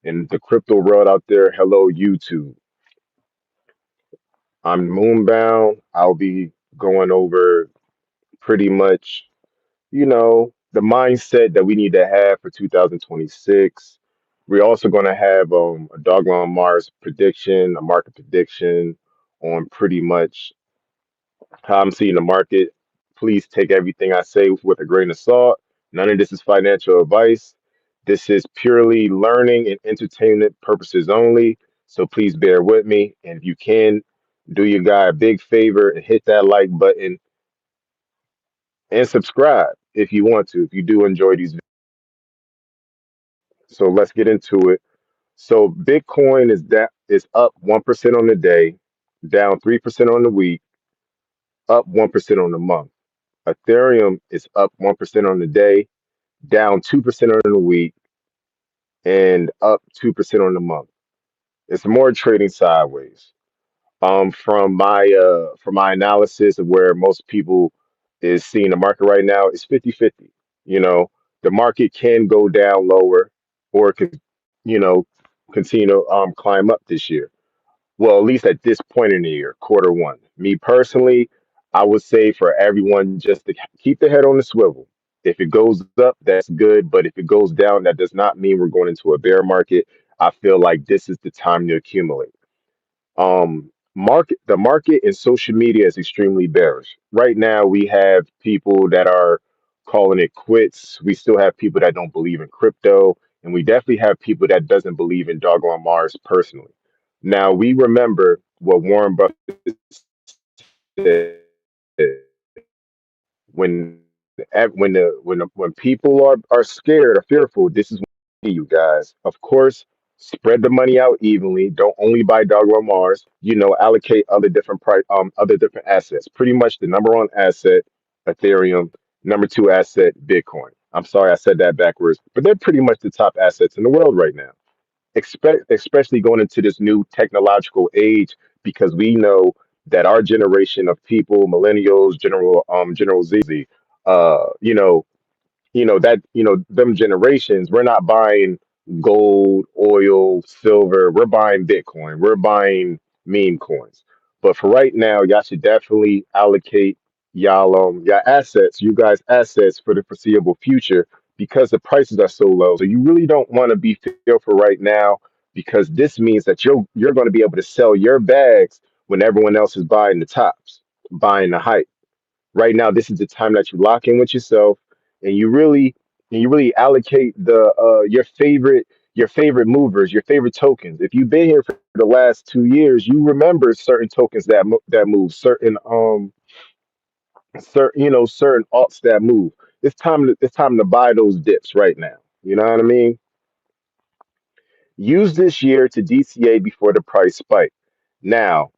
in the crypto world out there. Hello, YouTube. I'm Moonbound. I'll be going over pretty much, the mindset that we need to have for 2026. We're also going to have a Dogelon Mars prediction, a market prediction on pretty much how I'm seeing the market. Please take everything I say with a grain of salt. None of this is financial advice. This is purely learning and entertainment purposes only. So please bear with me. And if you can, do your guy a big favor and hit that like button and subscribe if you want to, if you do enjoy these. So let's get into it. So Bitcoin is up 1% on the day, down 3% on the week, up 1% on the month. Ethereum is up 1% on the day, down 2% on the week, and up 2% on the month. It's more trading sideways. From my analysis of where most people is seeing the market right now, it's 50-50. You know, the market can go down lower or it could, you know, continue to climb up this year. Well, at least at this point in the year, quarter one. Me personally, I would say for everyone just to keep the head on the swivel. If it goes up, that's good. But if it goes down, that does not mean we're going into a bear market. I feel like this is the time to accumulate. The market and social media is extremely bearish. Right now, we have people that are calling it quits. We still have people that don't believe in crypto, and we definitely have people that doesn't believe in doggone Mars personally. Now we remember what Warren Buffett said when people are scared or fearful. This is you guys. Of course, spread the money out evenly. Don't only buy doggone Mars. Allocate other different assets. Pretty much the number one asset, Ethereum. Number two asset, Bitcoin. I'm sorry I said that backwards, but they're pretty much the top assets in the world right now. Especially going into this new technological age, because we know that our generation of people, millennials, General Z, uh, you know, them generations, we're not buying gold, oil, silver. We're buying Bitcoin. We're buying meme coins. But for right now, y'all should definitely allocate y'all assets, you guys assets for the foreseeable future because the prices are so low. So you really don't want to be fearful right now because this means that you're going to be able to sell your bags when everyone else is buying the tops, buying the hype. Right now, this is the time that you lock in with yourself and you really allocate your favorite movers, your favorite tokens. If you've been here for the last 2 years, you remember certain tokens that move, certain alts that move. It's time to buy those dips right now. You know what I mean? Use this year to DCA before the price spike. Now,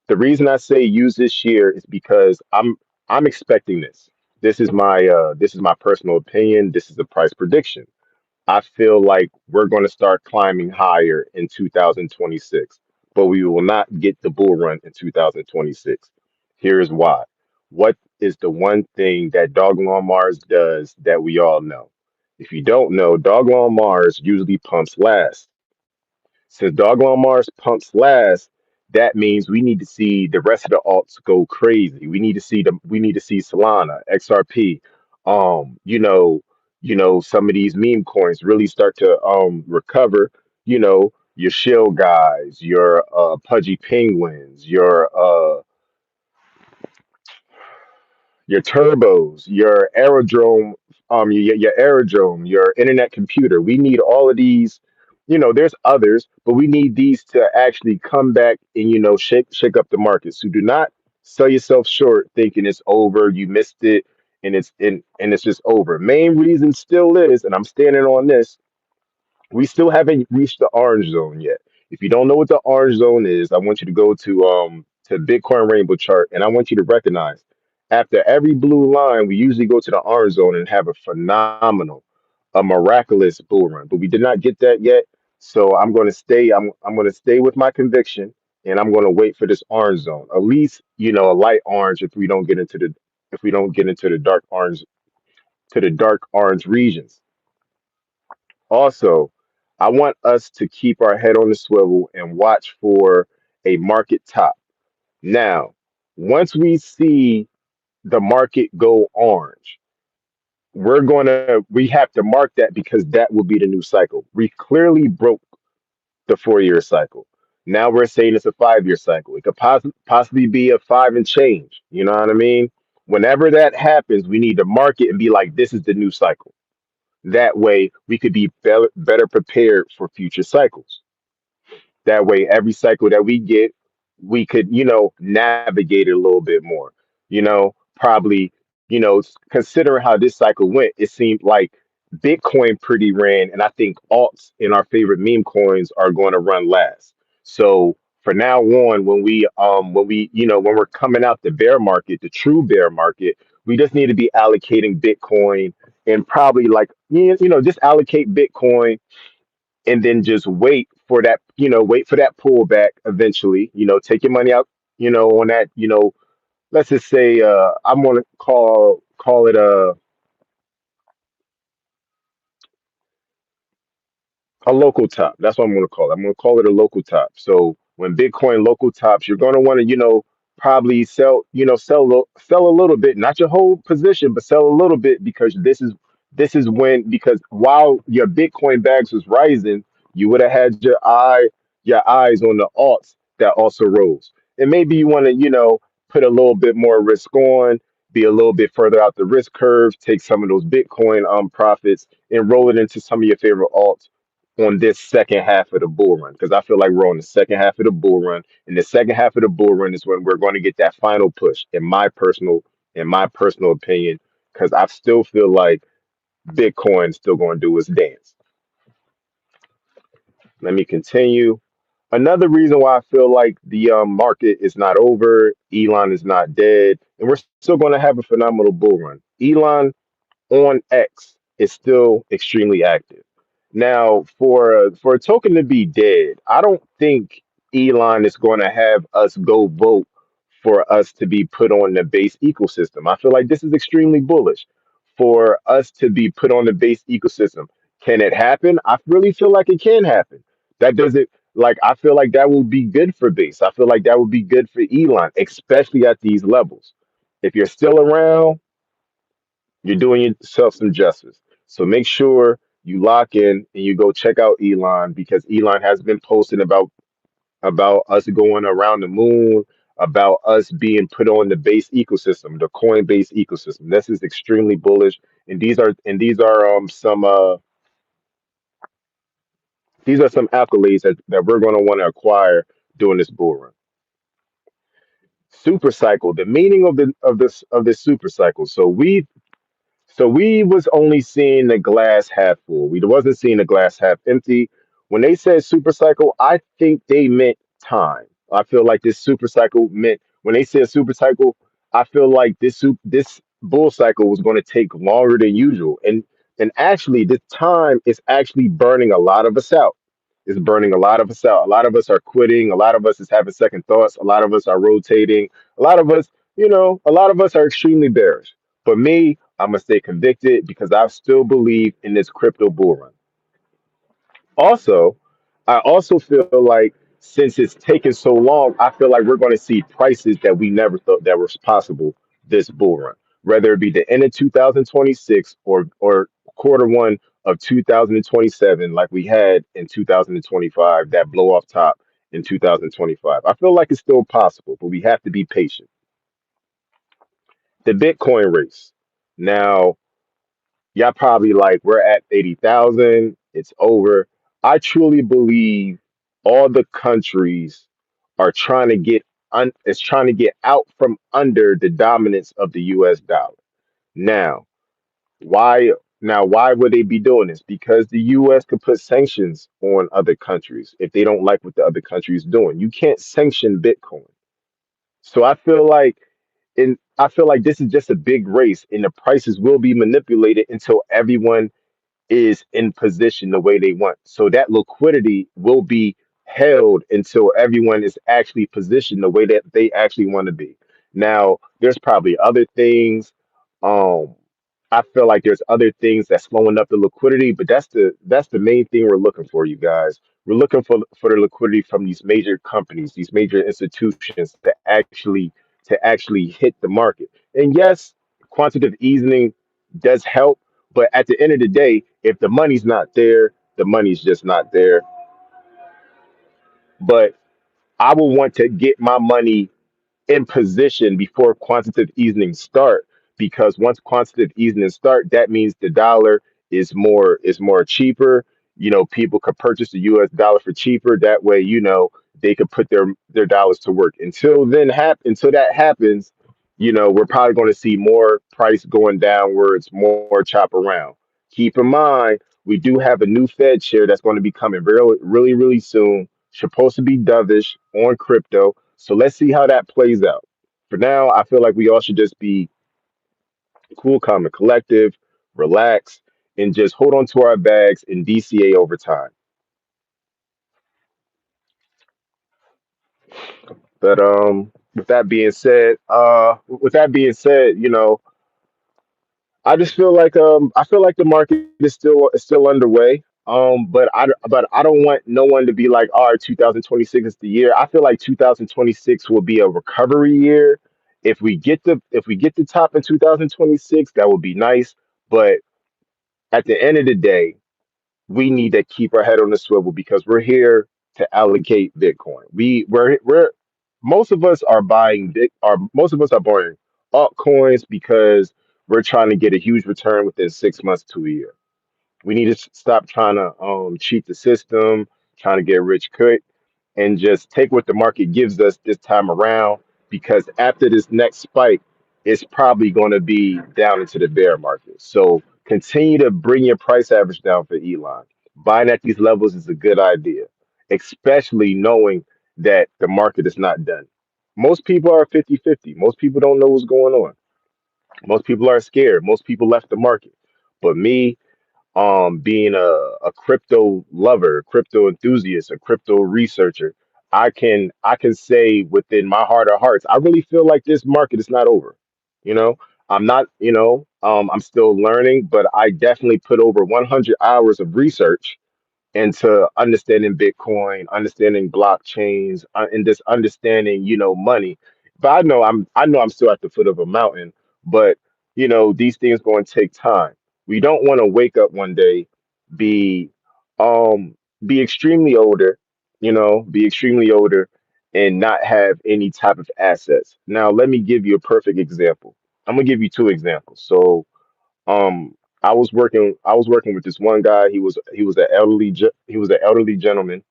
the reason I say use this year is because I'm expecting this. This is my personal opinion. This is the price prediction. I feel like we're going to start climbing higher in 2026, but we will not get the bull run in 2026. Here's why. What is the one thing that Dogelon Mars does that we all know? If you don't know, Dogelon Mars usually pumps last. Since Dogelon Mars pumps last, that means we need to see the rest of the alts go crazy. We need to see Solana, XRP, some of these meme coins really start to recover. Your shill guys, your pudgy penguins, your turbos, your aerodrome, your aerodrome, your internet computer. We need all of these. There's others, but we need these to actually come back and shake up the market. So do not sell yourself short thinking it's over, you missed it, and it's just over. Main reason still is, and I'm standing on this, we still haven't reached the orange zone yet. If you don't know what the orange zone is, I want you to go to Bitcoin Rainbow chart, and I want you to recognize after every blue line, we usually go to the orange zone and have a phenomenal, a miraculous bull run. But we did not get that yet, so I'm going to stay. I'm going to stay with my conviction, and I'm going to wait for this orange zone. At least a light orange if we don't get into the dark orange regions. Also, I want us to keep our head on the swivel and watch for a market top. Now, once we see the market go orange, we have to mark that because that will be the new cycle. We clearly broke the 4 year cycle. Now we're saying it's a 5 year cycle. It could possibly be a five and change. You know what I mean? Whenever that happens, we need to mark it and be like, this is the new cycle. That way, we could be better prepared for future cycles. That way, every cycle that we get, we could, navigate it a little bit more. Probably, considering how this cycle went, it seemed like Bitcoin pretty ran, and I think alts in our favorite meme coins are going to run last. So for now on, when we're coming out the bear market, the true bear market, we just need to be allocating Bitcoin and probably like just allocate Bitcoin and then just wait for that pullback eventually. Take your money out, on that, let's just say I'm gonna call it a local top. That's what I'm going to call it. I'm going to call it a local top. So when Bitcoin local tops, you're going to want to, probably sell a little bit, not your whole position, but sell a little bit because this is when because while your Bitcoin bags was rising, you would have had your eyes on the alts that also rose. And maybe you want to, put a little bit more risk on, be a little bit further out the risk curve, take some of those Bitcoin profits and roll it into some of your favorite alts on this second half of the bull run because I feel like we're on the second half of the bull run. And the second half of the bull run is when we're going to get that final push, in my personal opinion, because I still feel like Bitcoin's still going to do its dance. Let me continue. Another reason why I feel like the market is not over, Elon is not dead, and we're still going to have a phenomenal bull run. Elon on X is still extremely active. Now, for a token to be dead, I don't think Elon is going to have us go vote for us to be put on the base ecosystem. I feel like this is extremely bullish for us to be put on the base ecosystem. Can it happen? I really feel like it can happen. That doesn't like I feel like that will be good for base. I feel like that would be good for Elon, especially at these levels. If you're still around, you're doing yourself some justice. So make sure you lock in and you go check out Elon because Elon has been posting about us going around the moon, about us being put on the base ecosystem, the Coinbase ecosystem. This is extremely bullish, and these are some accolades that we're going to want to acquire during this bull run. Super cycle. The meaning of this super cycle. So we was only seeing the glass half full. We wasn't seeing the glass half empty. When they said super cycle, I think they meant time. I feel like this super cycle meant when they said super cycle, I feel like this bull cycle was going to take longer than usual. And actually, this time is actually burning a lot of us out. It's burning a lot of us out. A lot of us are quitting. A lot of us is having second thoughts. A lot of us are rotating. A lot of us, a lot of us are extremely bearish. For me, I'm gonna stay convicted because I still believe in this crypto bull run. Also, I also feel like since it's taken so long, I feel like we're going to see prices that we never thought that was possible this bull run, whether it be the end of 2026 or quarter one of 2027, like we had in 2025, that blow off top in 2025. I feel like it's still possible, but we have to be patient. The Bitcoin race. Now, y'all probably like, we're at 80,000, it's over. I truly believe all the countries are trying to is trying to get out from under the dominance of the US dollar. Now, why why would they be doing this? Because the US could put sanctions on other countries if they don't like what the other country is doing. You can't sanction Bitcoin. So I feel like this is just a big race and the prices will be manipulated until everyone is in position the way they want. So that liquidity will be held until everyone is actually positioned the way that they actually want to be. Now, there's probably other things. Um, I feel like there's other things that's slowing up the liquidity, but that's the main thing we're looking for, you guys. We're looking for the liquidity from these major companies, these major institutions to actually hit the market. And yes, quantitative easing does help, but at the end of the day, if the money's not there, the money's just not there. But I will want to get my money in position before quantitative easing start, because once quantitative easing start, that means the dollar is more cheaper. People could purchase the US dollar for cheaper. That way, they could put their dollars to work. Until that happens, we're probably going to see more price going downwards, more chop around. Keep in mind, we do have a new Fed chair that's going to be coming really, really, really soon. Supposed to be dovish on crypto. So let's see how that plays out. For now, I feel like we all should just be cool, calm, and collective, relax, and just hold on to our bags and DCA over time. But with that being said, I feel like the market is still underway. But I don't want no one to be like, all right, 2026 is the year. I feel like 2026 will be a recovery year. If we get the top in 2026, that would be nice. But at the end of the day, we need to keep our head on the swivel because we're here to allocate Bitcoin. We're most of us are buying big are most of us are buying altcoins because we're trying to get a huge return within 6 months to a year. We need to stop trying to cheat the system, trying to get rich quick, and just take what the market gives us this time around. Because after this next spike, it's probably going to be down into the bear market. So continue to bring your price average down for Elon. Buying at these levels is a good idea, especially knowing that the market is not done. Most people are 50-50. Most people don't know what's going on. Most people are scared. Most people left the market. But me, being a crypto lover, crypto enthusiast, a crypto researcher, I can say within my heart of hearts, I really feel like this market is not over. You know, I'm not, I'm still learning, but I definitely put over 100 hours of research into understanding Bitcoin, understanding blockchains, and just understanding, money. But I know I'm still at the foot of a mountain, but these things going to take time. We don't want to wake up one day, be um be extremely older, be extremely older and not have any type of assets. Now, let me give you a perfect example. I'm gonna give you two examples. So um I was working with this one guy. He was an elderly gentleman,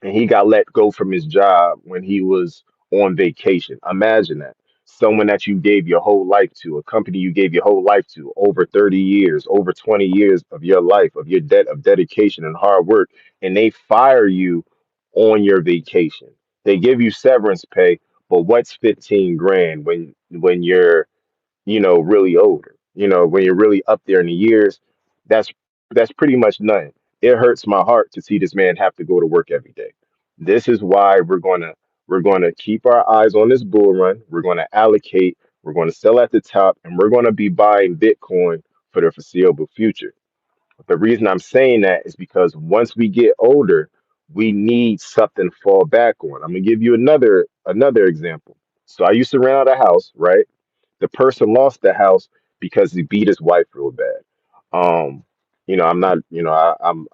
and he got let go from his job when he was on vacation. Imagine that. Someone that you gave your whole life to, a company you gave your whole life to, over 30 years, over 20 years of your life, of your debt of dedication and hard work, and they fire you on your vacation. They give you severance pay, but what's 15 grand when you're really older. When you're really up there in the years, that's that's pretty much nothing. It hurts my heart to see this man have to go to work every day. This is why we're gonna keep our eyes on this bull run. We're gonna allocate. We're gonna sell at the top, and we're gonna be buying Bitcoin for the foreseeable future. The reason I'm saying that is because once we get older, we need something to fall back on. I'm gonna give you another example. So I used to rent out a house, right? The person lost the house because he beat his wife real bad. Um, I'm not, I'm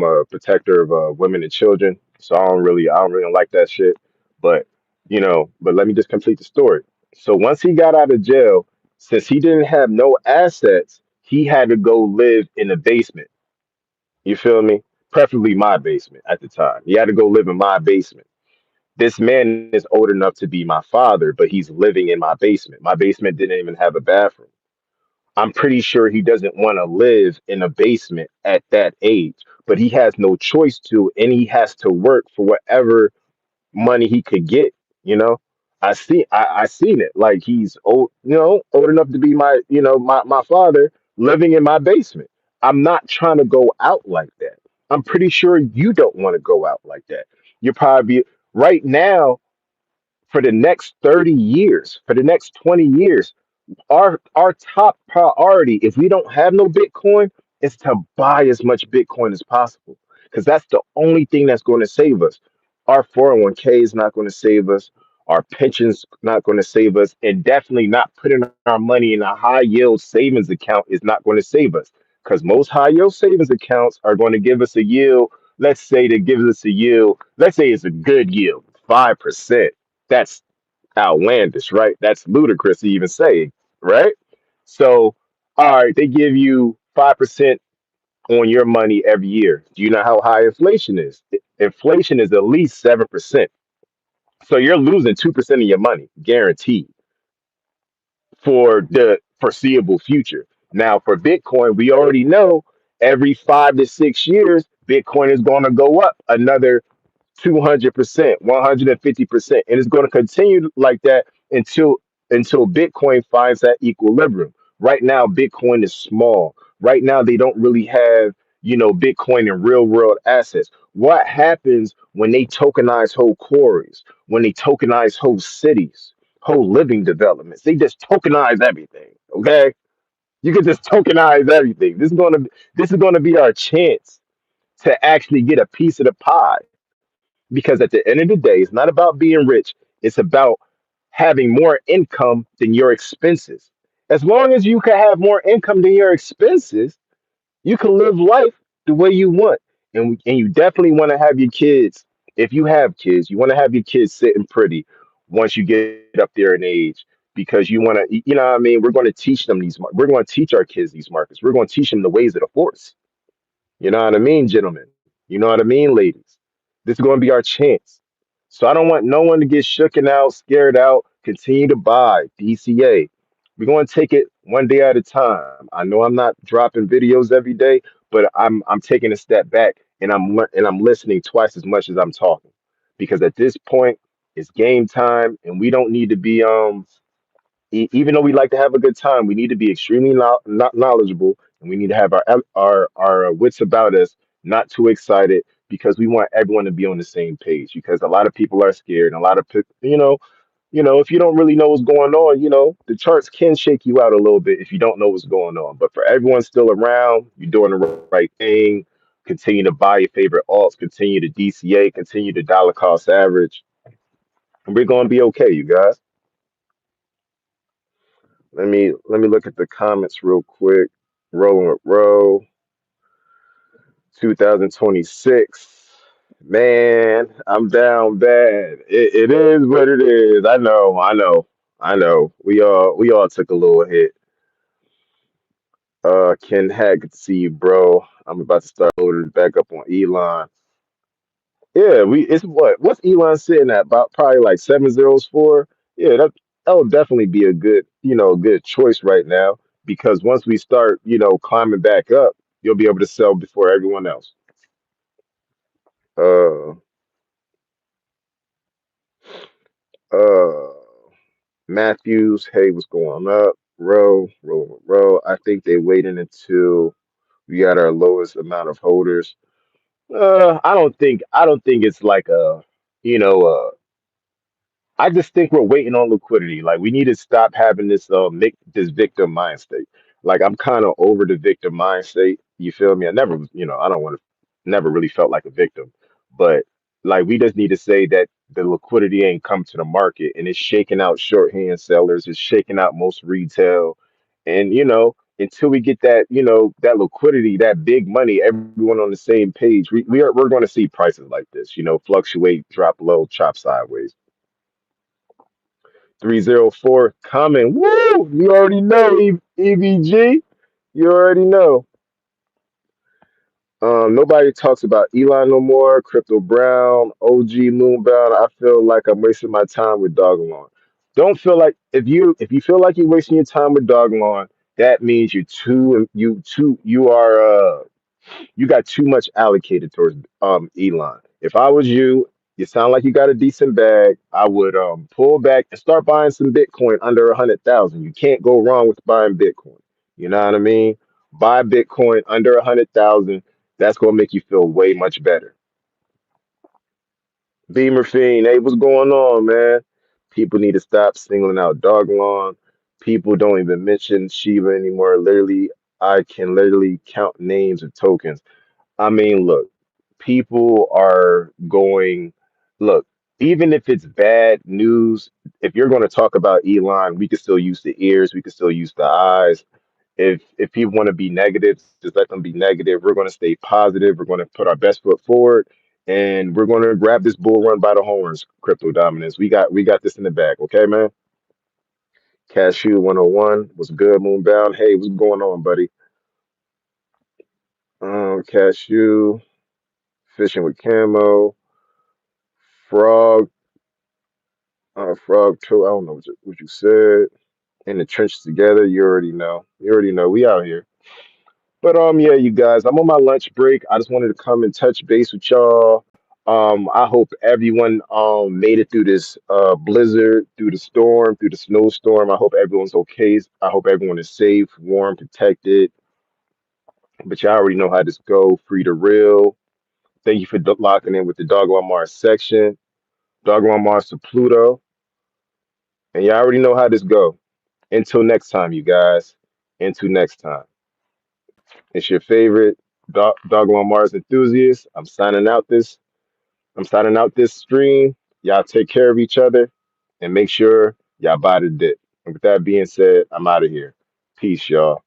a protector of women and children, so I don't really like that shit. But but let me just complete the story. So once he got out of jail, since he didn't have no assets, he had to go live in the basement. You feel me? Preferably my basement at the time. He had to go live in my basement. This man is old enough to be my father, but he's living in my basement. My basement didn't even have a bathroom. I'm pretty sure he doesn't want to live in a basement at that age, but he has no choice to, and he has to work for whatever money he could get. You know, I seen it. Like he's old, old enough to be my father living in my basement. I'm not trying to go out like that. I'm pretty sure you don't want to go out like that. You're probably right now for the next 30 years, for the next 20 years. Our top priority, if we don't have no Bitcoin, is to buy as much Bitcoin as possible, because that's the only thing that's going to save us. Our 401k is not going to save us. Our pensions not going to save us, and definitely not putting our money in a high yield savings account is not going to save us. Because most high yield savings accounts are going to give us a yield. Let's say they give us a yield. Let's say it's a good yield, 5%. That's outlandish, right? That's ludicrous to even say, right? So, all right, they give you 5% on your money every year. Do you know how high inflation is? Inflation is at least 7%. So you're losing 2% of your money, guaranteed, for the foreseeable future. Now, for Bitcoin, we already know every 5 to 6 years, Bitcoin is going to go up another 200%, 150%, and it's going to continue like that until Bitcoin finds that equilibrium. Right now, Bitcoin is small. Right now, they don't really have, Bitcoin in real world assets. What happens when they tokenize whole quarries, when they tokenize whole cities, whole living developments? They just tokenize everything. Okay, you can just tokenize everything. This is gonna be our chance to actually get a piece of the pie, because at the end of the day, it's not about being rich. It's about having more income than your expenses. As long as you can have more income than your expenses, you can live life the way you want. And you definitely want to have your kids, if you have kids, you want to have your kids sitting pretty once you get up there in age, because you want to, what I mean? We're going to teach them we're going to teach our kids these markets. We're going to teach them the ways of the force. You know what I mean, gentlemen? You know what I mean, ladies? This is going to be our chance. So I don't want no one to get shooken out, scared out. Continue to buy DCA. We're going to take it one day at a time. I know I'm not dropping videos every day, but I'm taking a step back, and I'm listening twice as much as I'm talking, because at this point it's game time, and we don't need to be even though we like to have a good time, we need to be extremely not knowledgeable, and we need to have our wits about us, not too excited, because we want everyone to be on the same page. Because a lot of people are scared, and a lot of people, if you don't really know what's going on, the charts can shake you out a little bit if you don't know what's going on. But for everyone still around, you're doing the right thing. Continue to buy your favorite alts. Continue to DCA. Continue to dollar cost average, and we're gonna be okay, you guys. Let me look at the comments real quick. Rolling with Row, 2026. Man, I'm down bad. It is what it is. I know. We all took a little hit. Ken Hack, good to see you, bro. I'm about to start loading back up on Elon. Yeah, it's what's Elon sitting at? About probably like 7 zeros for. Yeah, that would definitely be a good choice right now, because once we start, climbing back up, you'll be able to sell before everyone else. Uh uh Matthews, hey, what's going up? Row. I think they waiting until we got our lowest amount of holders. I don't think it's like you know, I just think we're waiting on liquidity. Like, we need to stop having this victim mind state. Like, I'm kind of over the victim mind state. You feel me? I don't want to, never really felt like a victim, but like, we just need to say that the liquidity ain't come to the market, and it's shaking out shorthand sellers. It's shaking out most retail, and until we get that liquidity, that big money, everyone on the same page, we're going to see prices like this, fluctuate, drop low, chop sideways. 304 coming. Woo! You already know, EVG. You already know. Nobody talks about Elon no more. Crypto Brown, OG Moonbound. I feel like I'm wasting my time with Dogelon. Don't feel like, if you feel like you're wasting your time with Dogelon, that means you got too much allocated towards Elon. If I was you sound like you got a decent bag. I would pull back and start buying some Bitcoin under 100,000. You can't go wrong with buying Bitcoin. You know what I mean? Buy Bitcoin under 100,000. That's gonna make you feel way much better. Beamer Fiend, hey, what's going on, man? People need to stop singling out Dog Lawn. People don't even mention Shiba anymore. Literally, I can literally count names of tokens. I mean, look, people are going, look, even if it's bad news, if you're going to talk about Elon, we can still use the ears, we can still use the eyes. If people want to be negative, just let them be negative. We're going to stay positive. We're going to put our best foot forward, and we're going to grab this bull run by the horns. Crypto dominance. We got this in the bag. Okay, man. Cashew 101 was good. Moonbound. Hey, what's going on, buddy? Cashew fishing with camo. Frog. Frog too. I don't know what you said. In the trenches together. You already know. You already know. We out here. But yeah, you guys, I'm on my lunch break. I just wanted to come and touch base with y'all. I hope everyone made it through this blizzard, through the storm, through the snowstorm. I hope everyone's okay. I hope everyone is safe, warm, protected. But y'all already know how this go. Free to real. Thank you for locking in with the Dogelon Mars section. Dogelon Mars to Pluto. And y'all already know how this go. Until next time, you guys. Until next time. It's your favorite Dogelon Mars enthusiast. I'm signing out this stream. Y'all take care of each other and make sure y'all buy the dip. And with that being said, I'm out of here. Peace, y'all.